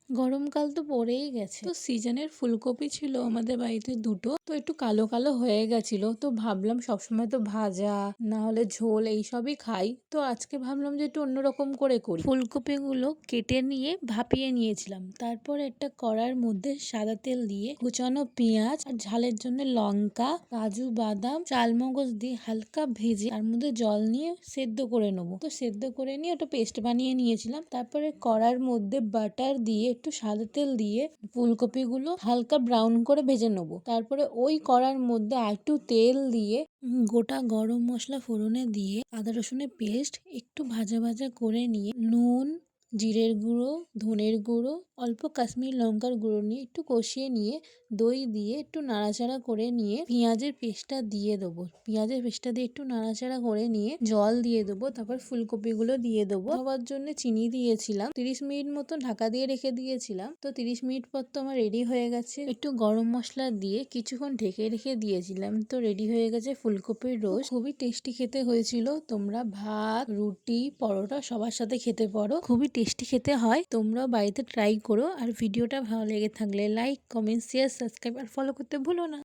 গরমকাল তো পড়েই গেছে, তো সিজনের ফুলকপি ছিল আমাদের বাড়িতে দুটো, তো একটু কালো কালো হয়ে গেছিল। তো ভাবলাম সবসময় তো ভাজা না হলে ঝোল এইসবই খাই, তো আজকে ভাবলাম যে একটু অন্যরকম করে করি। ফুলকপিগুলো কেটে নিয়ে ভাপিয়ে নিয়েছিলাম, তারপর একটা কড়ার মধ্যে সাদা তেল দিয়ে কুচানো পেঁয়াজ আর ঝালের জন্য লঙ্কা, কাজু বাদাম, চালমগজ দিয়ে হালকা ভেজে তার মধ্যে জল নিয়ে সেদ্ধ করে নেবো। তো সেদ্ধ করে নিয়ে ওটা পেস্ট বানিয়ে নিয়েছিলাম। তারপরে কড়ার মধ্যে বাটার দিয়ে একটু সাদা তেল দিয়ে ফুলকপিগুলো হালকা ব্রাউন করে ভেজে নেবো। তারপরে ওই কড়ার মধ্যে একটু তেল দিয়ে গোটা গরম মশলা ফোড়নে দিয়ে আদা রসুনের পেস্ট একটু ভাজা ভাজা করে নিয়ে নুন, জিরের গুঁড়ো, ধনের গুঁড়ো, অল্প কাশ্মীরি লঙ্কার গুঁড়ো নিয়ে একটু কষিয়ে নিয়ে দই দিয়ে একটু নাড়াচাড়া করে নিয়ে পেঁয়াজের পেস্টটা দিয়ে দেবো। পেঁয়াজের পেস্টটা দিয়ে একটু নাড়াচাড়া করে নিয়ে জল দিয়ে দেবো। তারপর ফুলকপিগুলো দিয়ে দেবো। হওয়ার জন্য চিনি দিয়েছিলাম, 30 মিনিট মতো ঢাকা দিয়ে রেখে দিয়েছিলাম। তো 30 মিনিট পর তো আমার রেডি হয়ে গেছে। একটু গরম মশলা দিয়ে কিছুক্ষণ ঢেকে রেখে দিয়েছিলাম, তো রেডি হয়ে গেছে ফুলকপির রোস্ট। খুবই টেস্টি খেতে হয়েছিল। তোমরা ভাত, রুটি, পরোটা সবার সাথে খেতে পারো, খুবই টেস্টি খেতে হয়। তোমরাও বাড়িতে ট্রাই করো। আর ভিডিওটা ভালো লেগে থাকলে লাইক, কমেন্ট, শেয়ার, সাবস্ক্রাইব আর ফলো করতে ভুলো না।